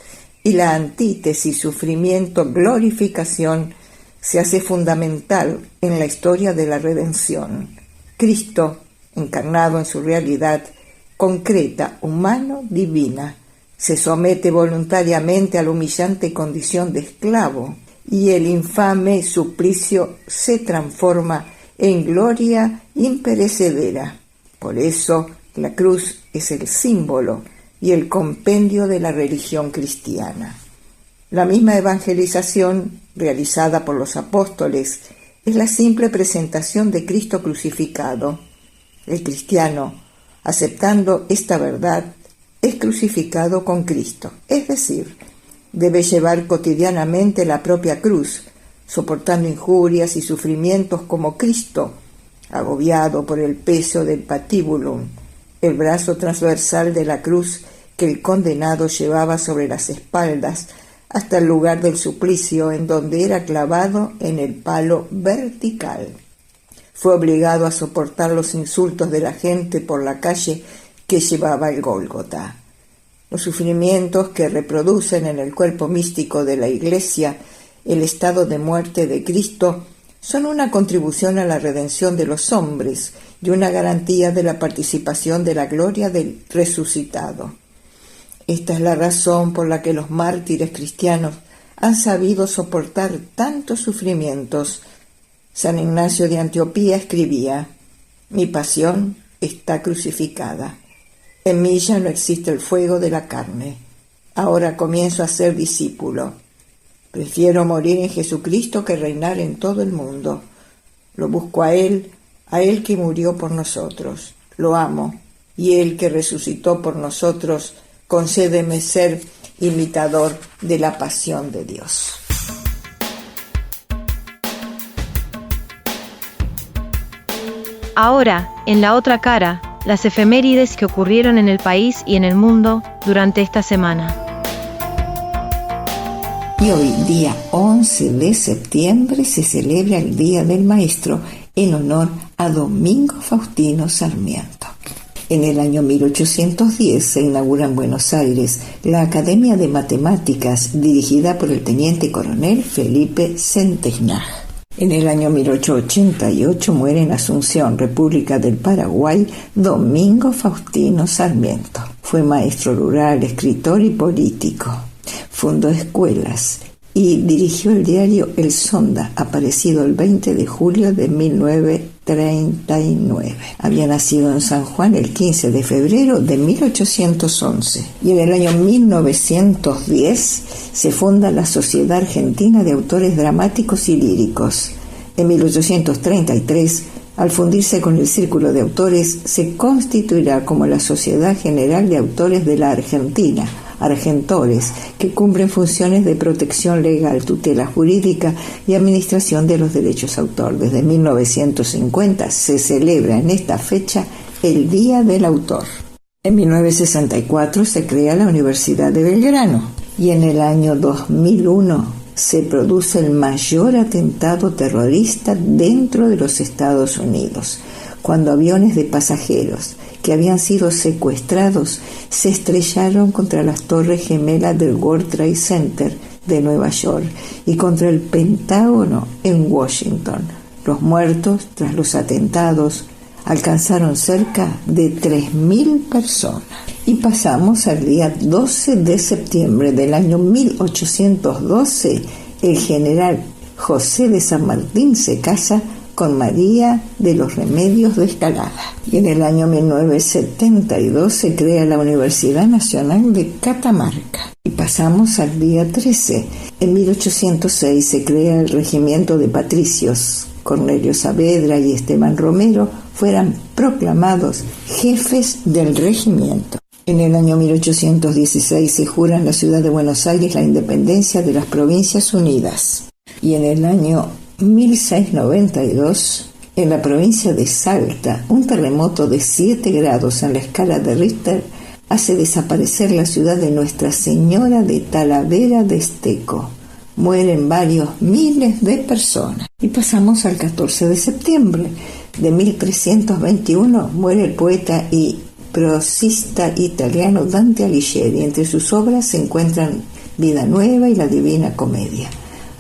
B: y la antítesis sufrimiento-glorificación se hace fundamental en la historia de la redención. Cristo, encarnado en su realidad concreta, humano-divina, se somete voluntariamente a la humillante condición de esclavo, y el infame suplicio se transforma en gloria imperecedera. Por eso, la cruz es el símbolo y el compendio de la religión cristiana. La misma evangelización realizada por los apóstoles es la simple presentación de Cristo crucificado. El cristiano, aceptando esta verdad, es crucificado con Cristo, es decir, debe llevar cotidianamente la propia cruz, soportando injurias y sufrimientos como Cristo, agobiado por el peso del patíbulum, el brazo transversal de la cruz que el condenado llevaba sobre las espaldas hasta el lugar del suplicio, en donde era clavado en el palo vertical. Fue obligado a soportar los insultos de la gente por la calle que llevaba el Gólgota. Los sufrimientos que reproducen en el cuerpo místico de la Iglesia el estado de muerte de Cristo son una contribución a la redención de los hombres y una garantía de la participación de la gloria del resucitado. Esta es la razón por la que los mártires cristianos han sabido soportar tantos sufrimientos. San Ignacio de Antioquía escribía: «Mi pasión está crucificada. En mí ya no existe el fuego de la carne. Ahora comienzo a ser discípulo. Prefiero morir en Jesucristo que reinar en todo el mundo. Lo busco a Él que murió por nosotros. Lo amo, y Él que resucitó por nosotros, concédeme ser imitador de la pasión de Dios».
E: Ahora, en la otra cara, las efemérides que ocurrieron en el país y en el mundo durante esta semana.
B: Y hoy, día 11 de septiembre, se celebra el Día del Maestro en honor a Domingo Faustino Sarmiento. En el año 1810 se inaugura en Buenos Aires la Academia de Matemáticas, dirigida por el teniente coronel Felipe Centenaj. En el año 1888 muere en Asunción, República del Paraguay, Domingo Faustino Sarmiento. Fue maestro rural, escritor y político. Fundó escuelas y dirigió el diario El Sonda, aparecido el 20 de julio de 1939. Había nacido en San Juan el 15 de febrero de 1811 y en el año 1910 se funda la Sociedad Argentina de Autores Dramáticos y Líricos. En 1833, al fundirse con el Círculo de Autores, se constituirá como la Sociedad General de Autores de la Argentina, Argentores, que cumplen funciones de protección legal, tutela jurídica y administración de los derechos de autor. Desde 1950 se celebra en esta fecha el Día del Autor. En 1964 se crea la Universidad de Belgrano y en el año 2001 se produce el mayor atentado terrorista dentro de los Estados Unidos, cuando aviones de pasajeros que habían sido secuestrados se estrellaron contra las torres gemelas del World Trade Center de Nueva York y contra el Pentágono en Washington. Los muertos tras los atentados alcanzaron cerca de 3.000 personas. Y pasamos al día 12 de septiembre del año 1812, el general José de San Martín se casa con María de los Remedios de Escalada. Y en el año 1972 se crea la Universidad Nacional de Catamarca. Y pasamos al día 13. En 1806 se crea el Regimiento de Patricios. Cornelio Saavedra y Esteban Romero fueran proclamados jefes del regimiento. En el año 1816 se jura en la ciudad de Buenos Aires la independencia de las Provincias Unidas. Y en el año 1692, en la provincia de Salta, un terremoto de 7 grados en la escala de Richter hace desaparecer la ciudad de Nuestra Señora de Talavera de Esteco. Mueren varios miles de personas. Y pasamos al 14 de septiembre de 1321, muere el poeta y prosista italiano Dante Alighieri. Entre sus obras se encuentran Vida Nueva y La Divina Comedia.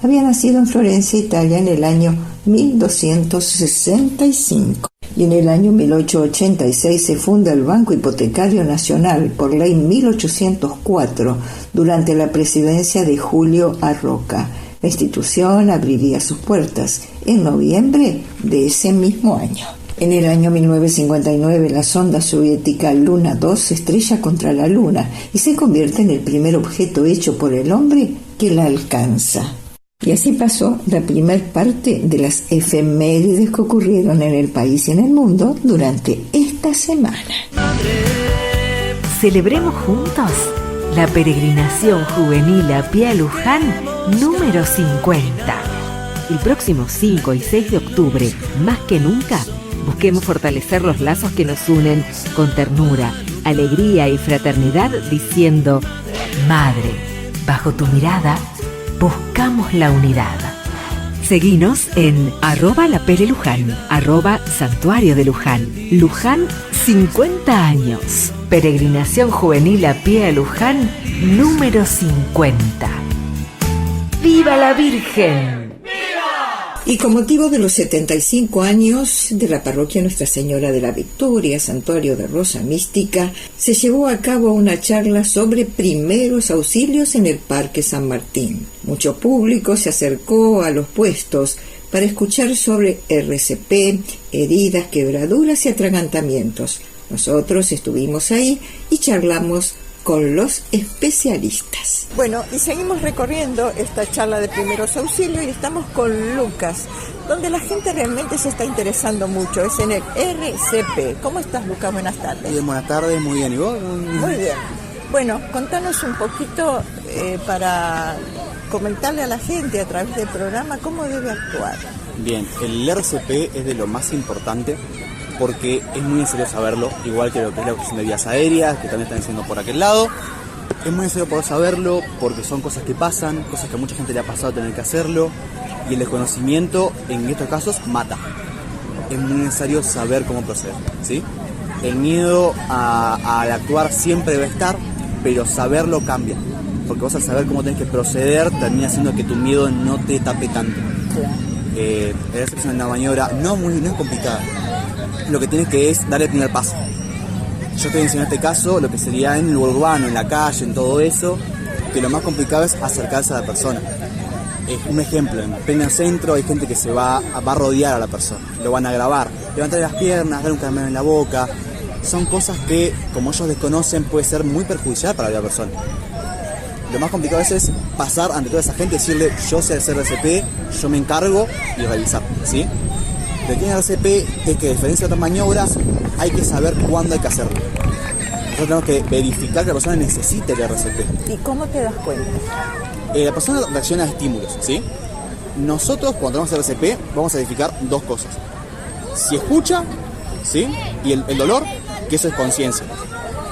B: Había nacido en Florencia, Italia, en el año 1265. Y en el año 1886 se funda el Banco Hipotecario Nacional por ley 1804 durante la presidencia de Julio Arroca. La institución abriría sus puertas en noviembre de ese mismo año. En el año 1959 la sonda soviética Luna 2 se estrella contra la Luna y se convierte en el primer objeto hecho por el hombre que la alcanza. Y así pasó la primer parte de las efemérides que ocurrieron en el país y en el mundo durante esta semana.
F: Celebremos juntos la peregrinación juvenil a Pie a Luján número 50. El próximo 5 y 6 de octubre, más que nunca, busquemos fortalecer los lazos que nos unen con ternura, alegría y fraternidad, diciendo: Madre, bajo tu mirada, buscamos la unidad. Seguinos en @lapeleluján, @santuario de Luján. Luján 50 años. Peregrinación juvenil a Pie a Luján número 50. ¡Viva la Virgen!
B: Y con motivo de los 75 años de la parroquia Nuestra Señora de la Victoria, Santuario de Rosa Mística, se llevó a cabo una charla sobre primeros auxilios en el Parque San Martín. Mucho público se acercó a los puestos para escuchar sobre RCP, heridas, quebraduras y atragantamientos. Nosotros estuvimos ahí y charlamos con los especialistas. Bueno, y seguimos recorriendo esta charla de primeros auxilios y estamos con Lucas, donde la gente realmente se está interesando mucho, es en el RCP. ¿Cómo estás, Lucas? Buenas tardes.
G: Bien, buenas tardes, muy bien, ¿y vos?
B: Muy bien. Bueno, contanos un poquito para comentarle a la gente a través del programa cómo debe actuar.
G: Bien, el RCP es de lo más importante porque es muy necesario saberlo, igual que lo que es la cuestión de vías aéreas, que también están diciendo por aquel lado. Es muy necesario poder saberlo porque son cosas que pasan, cosas que a mucha gente le ha pasado tener que hacerlo, y el desconocimiento en estos casos mata. Es muy necesario saber cómo proceder, ¿sí? El miedo al actuar siempre debe estar, pero saberlo cambia, porque vos al saber cómo tenés que proceder termina haciendo que tu miedo no te tape tanto. El RCP es una maniobra no es complicada. Lo que tienes que es dar el primer paso. Yo te enseño en este caso lo que sería en el urbano, en la calle, en todo eso, que lo más complicado es acercarse a la persona. Un ejemplo, en pleno centro hay gente que se va a rodear a la persona, lo van a grabar, levantar las piernas, dar un caramelo en la boca. Son cosas que, como ellos desconocen, puede ser muy perjudicial para la persona. Lo más complicado es pasar ante toda esa gente y decirle: yo sé hacer RCP, yo me encargo, y revisar, ¿sí? Lo que tiene el RCP es que, a diferencia de otras maniobras, hay que saber cuándo hay que hacerlo. Nosotros tenemos que verificar que la persona necesite el RCP.
B: ¿Y cómo te das cuenta?
G: La persona reacciona a estímulos, ¿sí? Nosotros, cuando tenemos RCP, vamos a verificar dos cosas. Si escucha, ¿sí? Y el dolor, que eso es conciencia.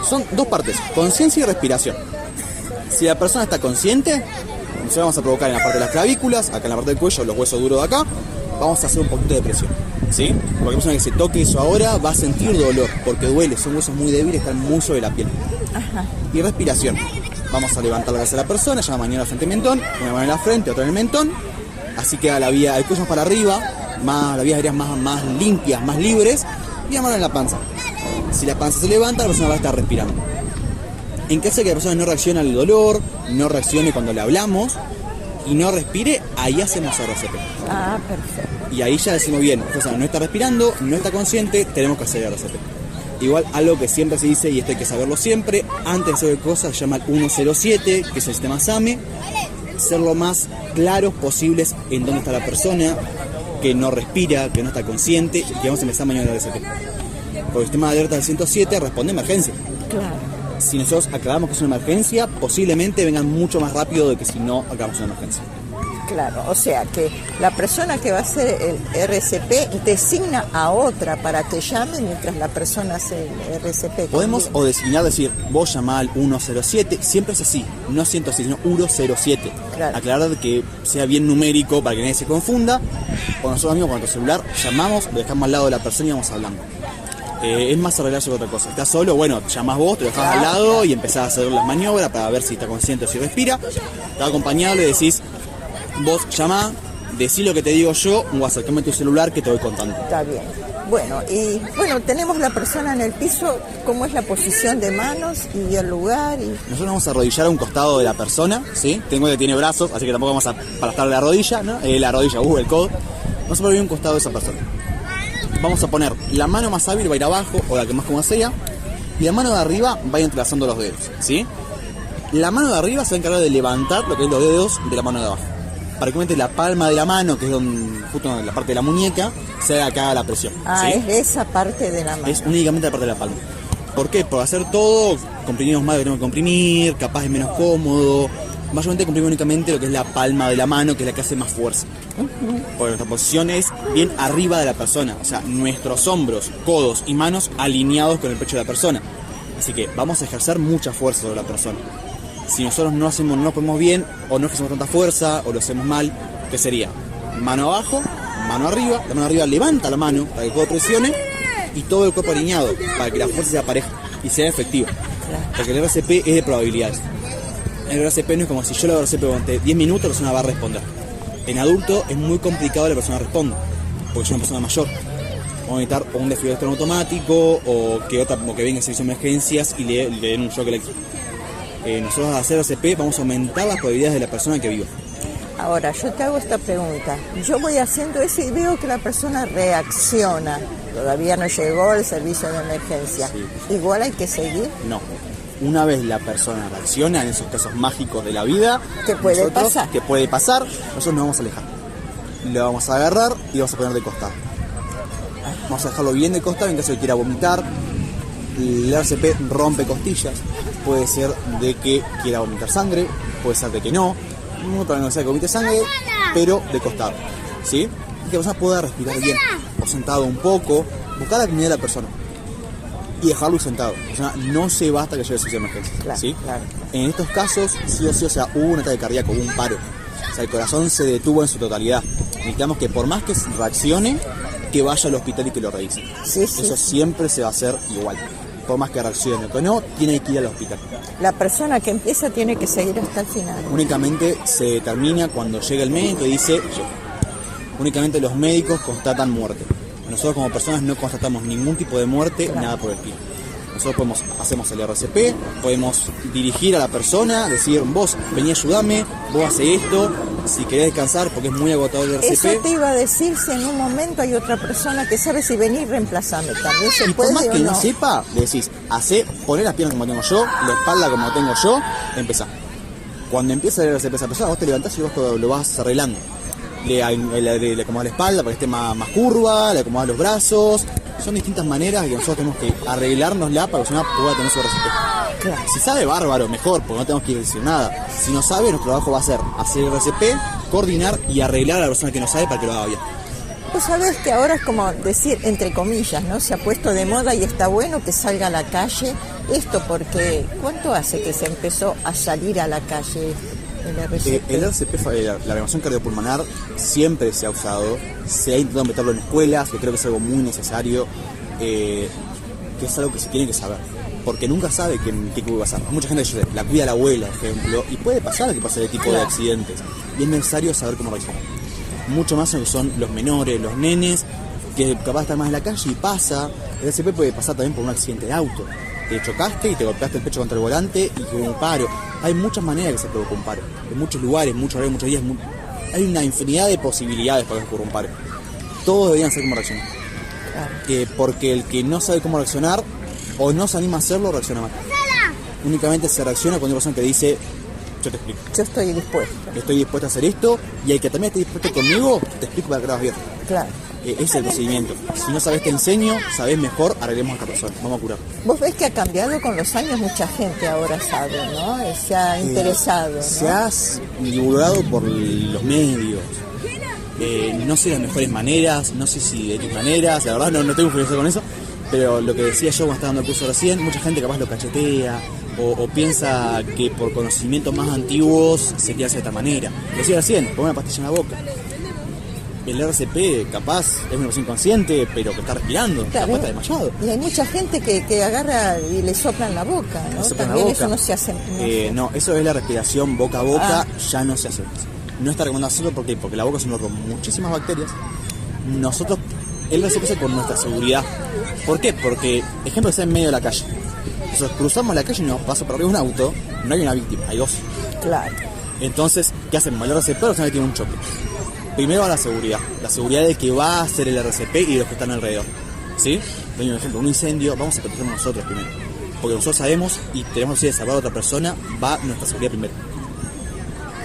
G: Son dos partes, conciencia y respiración. Si la persona está consciente, nosotros vamos a provocar en la parte de las clavículas, acá en la parte del cuello, los huesos duros de acá, vamos a hacer un poquito de presión, ¿sí? Cualquier persona que se toque eso ahora va a sentir dolor, porque duele, son huesos muy débiles, están muy sobre la piel.
B: Ajá.
G: Y respiración. Vamos a levantar la cabeza de la persona, ya mañana frente al mentón, una mano en la frente, otra en el mentón, así que la vía, el cuello para arriba, las vías aéreas más limpias, más libres, y la mano en la panza. Si la panza se levanta, la persona va a estar respirando. En caso de que la persona no reaccione al dolor, no reaccione cuando le hablamos y no respire, ahí hacemos RCP.
B: Ah, perfecto.
G: Y ahí ya decimos bien, esta persona no está respirando, no está consciente, tenemos que hacer el RCP. Igual algo que siempre se dice, y esto hay que saberlo siempre, antes de hacer cosas se llama el 107, que es el sistema SAME, ser lo más claros posibles en dónde está la persona, que no respira, que no está consciente, y que vamos a empezar mañana el RCP. Porque el sistema de alerta del 107 responde a emergencia.
B: Claro.
G: Si nosotros aclaramos que es una emergencia, posiblemente vengan mucho más rápido de que si no aclaramos una emergencia.
B: Claro, o sea que la persona que va a hacer el RCP designa a otra para que llame mientras la persona hace el RCP.
G: Podemos o designar, decir, vos llamá al 107, siempre es así, no 106, sino 107.
B: Claro.
G: Aclarar que sea bien numérico para que nadie se confunda. O nosotros mismos con nuestro celular llamamos, lo dejamos al lado de la persona y vamos hablando. Es más arreglarse que otra cosa. Estás solo, bueno, llamás vos, te lo dejás al lado y empezás a hacer las maniobras para ver si está consciente o si respira. Estás acompañado, le decís, vos llamá, decí lo que te digo yo o acercame tu celular que te voy contando.
B: Está bien. Bueno, tenemos la persona en el piso, ¿cómo es la posición de manos y el lugar?
G: Nosotros vamos a arrodillar a un costado de la persona, ¿sí? Tengo que tiene brazos, así que tampoco vamos a aplastarle la rodilla, ¿no? El codo. Vamos a poner un costado de esa persona. Vamos a poner la mano más hábil va a ir abajo, o la que más cómoda sea, y la mano de arriba va a ir entrelazando los dedos, ¿sí? La mano de arriba se va a encargar de levantar lo que es los dedos de la mano de abajo. Para que la palma de la mano, que es justo en la parte de la muñeca, se haga acá la presión.
B: Ah, ¿sí? Es esa parte de la mano.
G: Es únicamente la parte de la palma. ¿Por qué? Por hacer todo, comprimimos más de lo que tenemos que comprimir, capaz es menos cómodo. Mayormente comprimimos únicamente lo que es la palma de la mano, que es la que hace más fuerza. Porque nuestra posición es bien arriba de la persona. O sea, nuestros hombros, codos y manos alineados con el pecho de la persona. Así que vamos a ejercer mucha fuerza sobre la persona. Si nosotros no nos ponemos bien, o no ejercemos tanta fuerza, o lo hacemos mal, ¿qué sería? Mano abajo, mano arriba, la mano arriba levanta la mano para que el codo presione y todo el cuerpo alineado, para que la fuerza sea pareja y sea efectiva. Porque el RCP es de probabilidades. El RCP no es como si yo lo hago RCP durante 10 minutos, la persona va a responder. En adulto es muy complicado que la persona responda, porque es una persona mayor. Vamos a necesitar un desfibrilador automático o que venga el servicio de emergencias y le den un shock eléctrico. Nosotros al hacer RCP vamos a aumentar las probabilidades de la persona que viva.
B: Ahora, yo te hago esta pregunta. Yo voy haciendo eso y veo que la persona reacciona. Todavía no llegó el servicio de emergencia. Sí. ¿Igual hay que seguir?
G: No. Una vez la persona reacciona en esos casos mágicos de la vida,
B: ¿qué puede pasar?
G: ¿Qué puede pasar? Nosotros nos vamos a alejar. Lo vamos a agarrar y lo vamos a poner de costado. Vamos a dejarlo bien de costado en caso de que quiera vomitar. El RCP rompe costillas. Puede ser de que quiera vomitar sangre, puede ser de que no. No para no sea que vomite sangre, pero de costado, ¿sí? Y que la persona pueda respirar bien, o sentado un poco, buscar la dignidad de la persona y dejarlo sentado. O sea, no se va hasta que llegue el servicio de emergencia,
B: claro,
G: ¿sí?
B: Claro.
G: En estos casos, sí o sí, o sea, hubo un ataque cardíaco, hubo un paro. O sea, el corazón se detuvo en su totalidad. Necesitamos que por más que reaccione, que vaya al hospital y que lo revisen.
B: Sí,
G: eso siempre se va a hacer igual. Por más que reaccione o que no, tiene que ir al hospital.
B: La persona que empieza tiene que seguir hasta el final.
G: Únicamente se determina cuando llega el médico y dice, llega. Únicamente los médicos constatan muerte. Nosotros como personas no constatamos ningún tipo de muerte, claro, nada por el estilo. Nosotros hacemos el RCP, podemos dirigir a la persona, decir, vos vení a ayudarme, vos hacés esto, si querés descansar porque es muy agotador el RCP.
B: Eso te iba a decir, si en un momento hay otra persona que sabe si venir reemplazarme, también se
G: y
B: puede.
G: Por más que
B: no
G: sepa, le decís, poné las piernas como tengo yo, la espalda como tengo yo, empezá. Cuando empieza el RCP a esa persona, vos te levantás y vos lo vas arreglando. Le acomodás la espalda para que esté más curva, le acomodás los brazos. Son distintas maneras que nosotros tenemos que arreglárnosla para que la persona pueda tener su RCP. Claro. Si sabe, bárbaro, mejor, porque no tenemos que decir nada. Si no sabe, nuestro trabajo va a ser hacer el RCP, coordinar y arreglar a la persona que no sabe para que lo haga bien.
B: Vos sabés que ahora es como decir, entre comillas, ¿no? Se ha puesto de moda y está bueno que salga a la calle. Esto porque, ¿cuánto hace que se empezó a salir a la calle el RCP?
G: El RCP, la reanimación cardiopulmonar, siempre se ha usado. Se ha intentado meterlo en escuelas, que creo que es algo muy necesario, que es algo que se tiene que saber. Porque nunca sabe qué puede pasar. Mucha gente la cuida la abuela, por ejemplo, y puede pasar que pase este tipo de accidentes. Y es necesario saber cómo reaccionar. Mucho más en lo que son los menores, los nenes, que capaz de estar más en la calle y pasa. El RCP puede pasar también por un accidente de auto. Te chocaste y te golpeaste el pecho contra el volante y hubo un paro. Hay muchas maneras que se provoca un paro. En muchos lugares, muchos horarios, muchos días. Hay una infinidad de posibilidades para que ocurra un paro. todos deberían saber cómo reaccionar. Porque el que no sabe cómo reaccionar o no se anima a hacerlo, reacciona mal. Únicamente se reacciona cuando hay una persona que dice, yo te explico.
B: Yo estoy dispuesto.
G: Estoy dispuesto a hacer esto, y el que también esté dispuesto conmigo, te explico para que lo hagas bien.
B: Claro.
G: Ese es el procedimiento. Si no sabes te enseño, sabes mejor, arreglemos a esta persona, vamos a curar.
B: Vos ves que ha cambiado con los años, mucha gente ahora sabe, ¿no? Se ha interesado, ¿no?
G: Se ha divulgado por los medios. No sé las mejores maneras, no sé si de qué maneras, la verdad no tengo experiencia con eso, pero lo que decía yo cuando estaba dando el curso recién, mucha gente capaz lo cachetea o piensa que por conocimientos más antiguos se te hace de esta manera. Lo decía recién, pon una pastilla en la boca. El RCP capaz es una persona inconsciente, pero que está respirando,
B: claro,
G: capaz está desmayado.
B: Y hay mucha gente que agarra y le sopla en la boca, ¿no? También eso no se hace.
G: No, eso es la respiración boca a boca, ya no se hace. No está recomendado hacerlo, ¿por qué? Porque la boca es un lugar con muchísimas bacterias. Nosotros, el RCP es con nuestra seguridad. ¿Por qué? Porque, ejemplo, está en medio de la calle. Nosotros cruzamos la calle y nos pasa por arriba un auto, no hay una víctima, hay dos.
B: Claro.
G: Entonces, ¿qué hacemos? El RCP, la persona que tiene un choque. Primero va la seguridad de que va a hacer el RCP y de los que están alrededor. ¿Sí? Doy un ejemplo, un incendio, vamos a protegernos nosotros primero. Porque nosotros sabemos y tenemos que salvar a otra persona, va nuestra seguridad primero.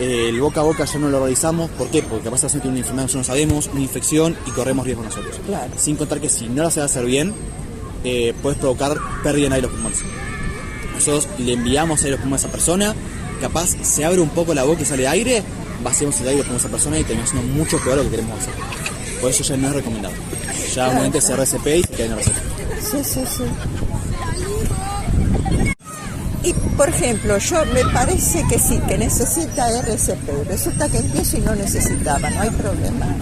G: El boca a boca ya no lo realizamos, ¿por qué? Porque capaz de tiene una enfermedad que nosotros no sabemos, una infección y corremos riesgo nosotros.
B: Claro.
G: Sin contar que si no la sabes hacer bien, puedes provocar pérdida de aire de los pulmones. Nosotros le enviamos aire de los pulmones a esa persona, capaz se abre un poco la boca y sale aire, vaciamos el aire con esa persona y terminamos haciendo mucho peor lo que queremos hacer. Por eso ya no es recomendado. Ya obviamente es RCP y se queda en RCP.
B: Sí. Y por ejemplo, yo me parece que sí, que necesita RCP. Resulta que empiezo y no necesitaba, no hay problema.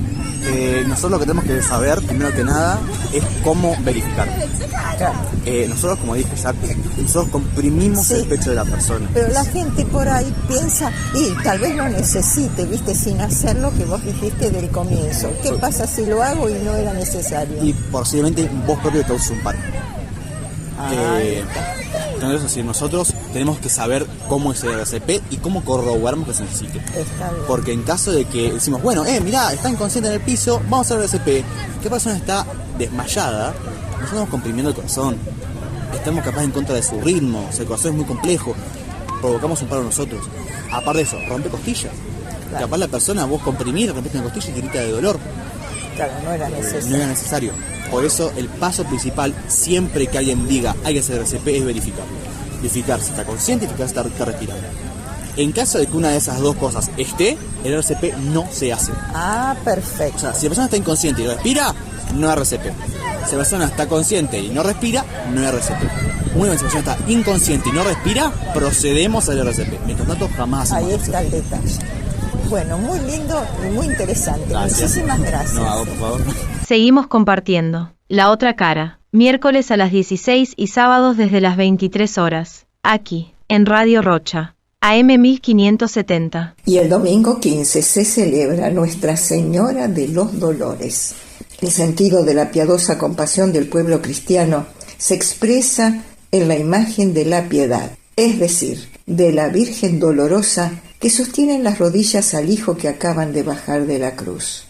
G: Nosotros lo que tenemos que saber, primero que nada, es cómo verificar.
B: Claro.
G: Nosotros, como dije ya, nosotros comprimimos el pecho de la persona.
B: Pero la gente por ahí piensa, y tal vez lo necesite, viste, sin hacer lo que vos dijiste del comienzo. ¿Qué pasa si lo hago y no era necesario?
G: Y posiblemente vos propio te causes un paro. Entonces, así, nosotros tenemos que saber cómo es el RCP y cómo corroboramos que se necesite. Porque en caso de que decimos, bueno, mirá, está inconsciente en el piso, vamos a hacer RCP. ¿Qué persona está desmayada? Nosotros estamos comprimiendo el corazón. Estamos capaz en contra de su ritmo. O sea, el corazón es muy complejo. Provocamos un paro nosotros. Aparte de eso, rompe costillas. Claro. Capaz la persona, vos comprimís, rompiste una costilla y grita de dolor.
B: Claro, no era necesario.
G: No era necesario. Por eso el paso principal, siempre que alguien diga hay que hacer RCP, es verificar. Verificar si está consciente y verificar si está respirando. En caso de que una de esas dos cosas esté, el RCP no se hace.
B: Perfecto.
G: O sea, si la persona está inconsciente y respira, no es RCP. Si la persona está consciente y no respira, no es RCP. Una vez que la persona está inconsciente y no respira, procedemos al RCP. Mientras tanto, jamás.
B: Ahí está el detalle. Bueno, muy lindo y muy interesante. Gracias. Muchísimas gracias.
G: No, por favor.
E: Seguimos compartiendo. La otra cara. Miércoles a las 16 y sábados desde las 23 horas. Aquí, en Radio Rocha. AM 1570.
B: Y el domingo 15 se celebra Nuestra Señora de los Dolores. El sentido de la piadosa compasión del pueblo cristiano se expresa en la imagen de la piedad, es decir, de la Virgen dolorosa que sostiene en las rodillas al Hijo que acaban de bajar de la cruz.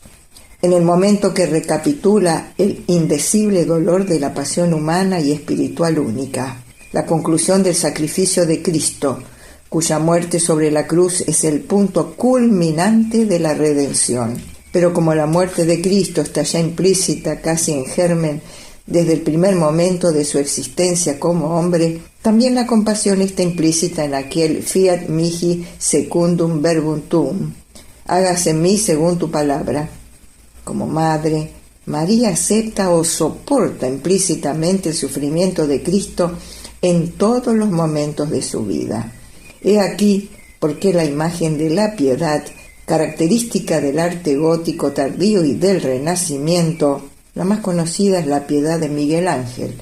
B: En el momento que recapitula el indecible dolor de la pasión humana y espiritual única, la conclusión del sacrificio de Cristo, cuya muerte sobre la cruz es el punto culminante de la redención. Pero como la muerte de Cristo está ya implícita, casi en germen, desde el primer momento de su existencia como hombre, también la compasión está implícita en aquel fiat mihi secundum verbum tuum, hágase en mí según tu palabra. Como madre, María acepta o soporta implícitamente el sufrimiento de Cristo en todos los momentos de su vida. He aquí por qué la imagen de la piedad, característica del arte gótico tardío y del Renacimiento, la más conocida es la Piedad de Miguel Ángel,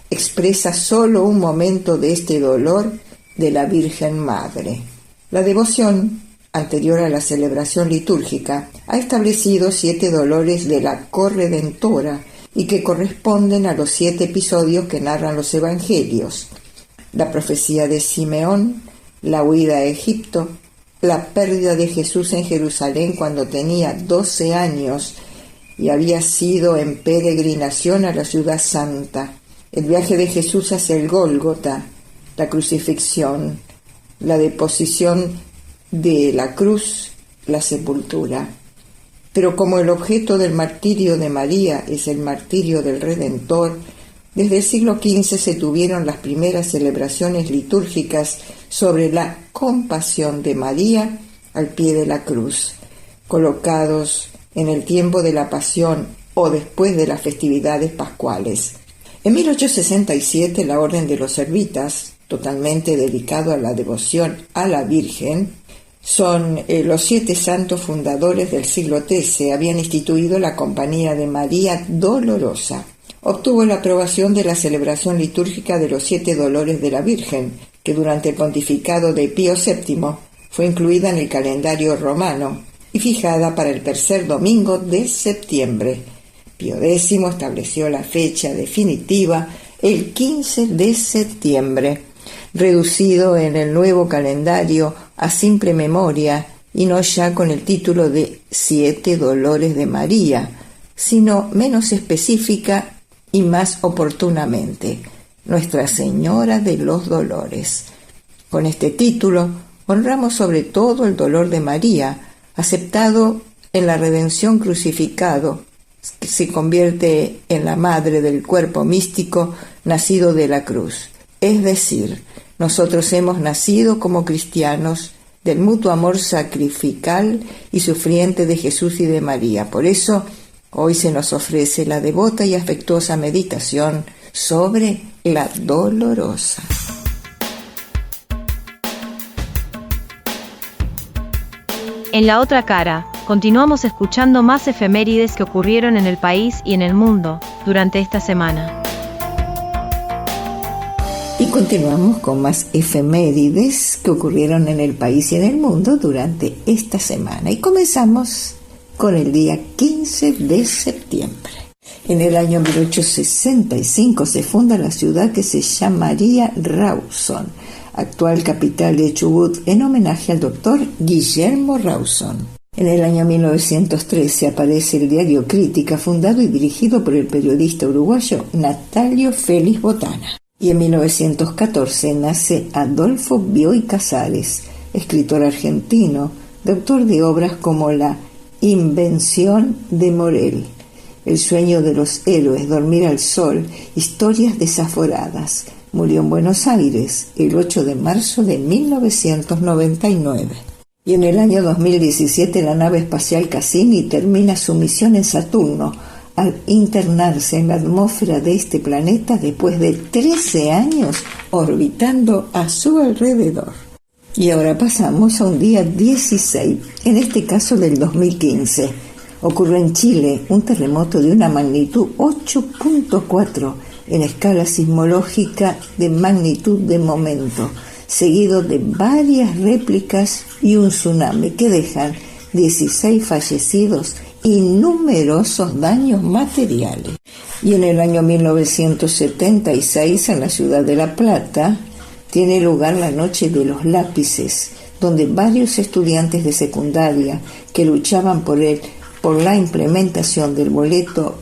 B: expresa solo un momento de este dolor de la Virgen Madre. La devoción, anterior a la celebración litúrgica, ha establecido 7 dolores de la corredentora y que corresponden a los 7 episodios que narran los evangelios: la profecía de Simeón, la huida a Egipto, la pérdida de Jesús en Jerusalén cuando tenía 12 años y había sido en peregrinación a la ciudad santa. El viaje de Jesús hacia el Gólgota, la crucifixión, la deposición de la cruz, la sepultura. Pero como el objeto del martirio de María es el martirio del Redentor, desde el siglo XV se tuvieron las primeras celebraciones litúrgicas sobre la compasión de María al pie de la cruz, colocados en el tiempo de la Pasión o después de las festividades pascuales. En 1867, la Orden de los Servitas, totalmente dedicado a la devoción a la Virgen, son los 7 santos fundadores del siglo XIII, habían instituido la Compañía de María Dolorosa. Obtuvo la aprobación de la celebración litúrgica de los 7 dolores de la Virgen, que durante el pontificado de Pío VII fue incluida en el calendario romano y fijada para el tercer domingo de septiembre. Pío X estableció la fecha definitiva el 15 de septiembre, reducido en el nuevo calendario a simple memoria y no ya con el título de 7 dolores de María, sino menos específica y más oportunamente, Nuestra Señora de los Dolores. Con este título honramos sobre todo el dolor de María, aceptado en la redención crucificado, que se convierte en la madre del cuerpo místico nacido de la cruz. Es decir, nosotros hemos nacido como cristianos del mutuo amor sacrificial y sufriente de Jesús y de María. Por eso, hoy se nos ofrece la devota y afectuosa meditación sobre la Dolorosa.
E: En la otra cara, continuamos escuchando más efemérides que ocurrieron en el país y en el mundo durante esta semana.
B: Y continuamos con más efemérides que ocurrieron en el país y en el mundo durante esta semana. Y comenzamos con el día 15 de septiembre. En el año 1865 se funda la ciudad que se llamaría Rawson, actual capital de Chubut, en homenaje al doctor Guillermo Rawson. En el año 1913 aparece el diario Crítica, fundado y dirigido por el periodista uruguayo Natalio Félix Botana. Y en 1914 nace Adolfo Bioy Casares, escritor argentino, autor de obras como La Invención de Morel, El sueño de los héroes, Dormir al sol, Historias desaforadas. Murió en Buenos Aires el 8 de marzo de 1999. Y en el año 2017 la nave espacial Cassini termina su misión en Saturno, al internarse en la atmósfera de este planeta después de 13 años orbitando a su alrededor. Y ahora pasamos a un día 16, en este caso del 2015. Ocurrió en Chile un terremoto de una magnitud 8.4 en escala sismológica de magnitud de momento, seguido de varias réplicas y un tsunami que dejan 16 fallecidos y numerosos daños materiales. Y en el año 1976, en la ciudad de La Plata, tiene lugar la Noche de los Lápices, donde varios estudiantes de secundaria que luchaban por la implementación del boleto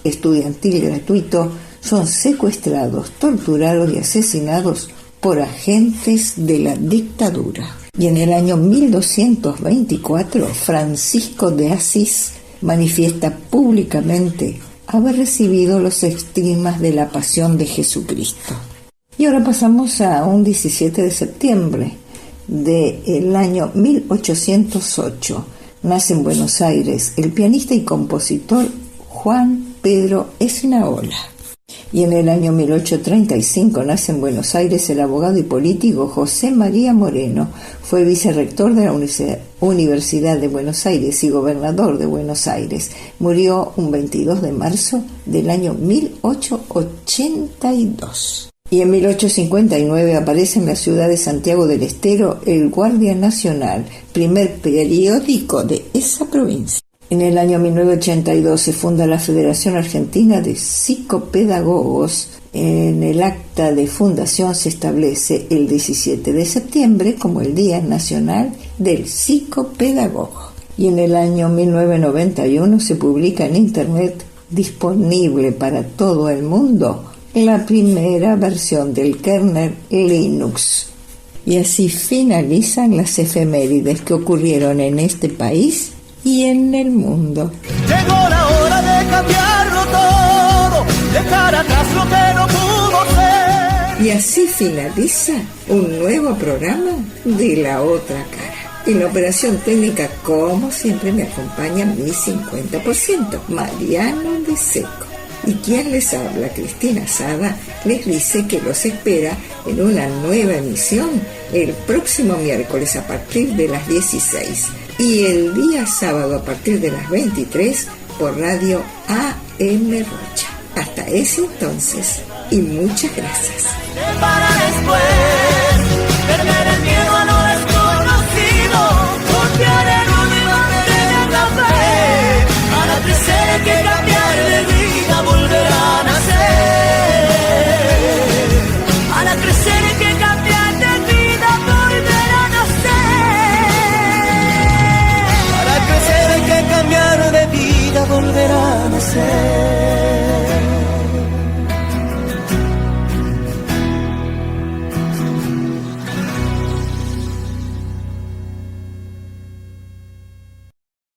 B: estudiantil gratuito son secuestrados, torturados y asesinados por agentes de la dictadura. Y en el año 1224, Francisco de Asís manifiesta públicamente haber recibido los estigmas de la pasión de Jesucristo. Y ahora pasamos a un 17 de septiembre del año 1808. Nace en Buenos Aires el pianista y compositor Juan Pedro Esnaola. Y en el año 1835 nace en Buenos Aires el abogado y político José María Moreno. Fue vicerrector de la Universidad de Buenos Aires y gobernador de Buenos Aires. Murió un 22 de marzo del año 1882. Y en 1859 aparece en la ciudad de Santiago del Estero El Guardia Nacional, primer periódico de esa provincia. En el año 1982 se funda la Federación Argentina de Psicopedagogos. En el acta de fundación se establece el 17 de septiembre como el Día Nacional del Psicopedagogo. y en el año 1991 se publica en Internet, disponible para todo el mundo, la primera versión del kernel Linux. Y así finalizan las efemérides que ocurrieron en este país y en el mundo.
C: Llegó la hora de cambiarlo todo, dejar atrás lo que no pudo ser.
B: Y así finaliza un nuevo programa de La Otra Cara. En la operación técnica, como siempre, me acompaña mi 50%, Mariano de Seco. Y quien les habla, Cristina Sada, les dice que los espera en una nueva emisión el próximo miércoles a partir de las 16 y el día sábado a partir de las 23 por radio AM Rocha. Hasta ese entonces y muchas gracias.
C: Para después.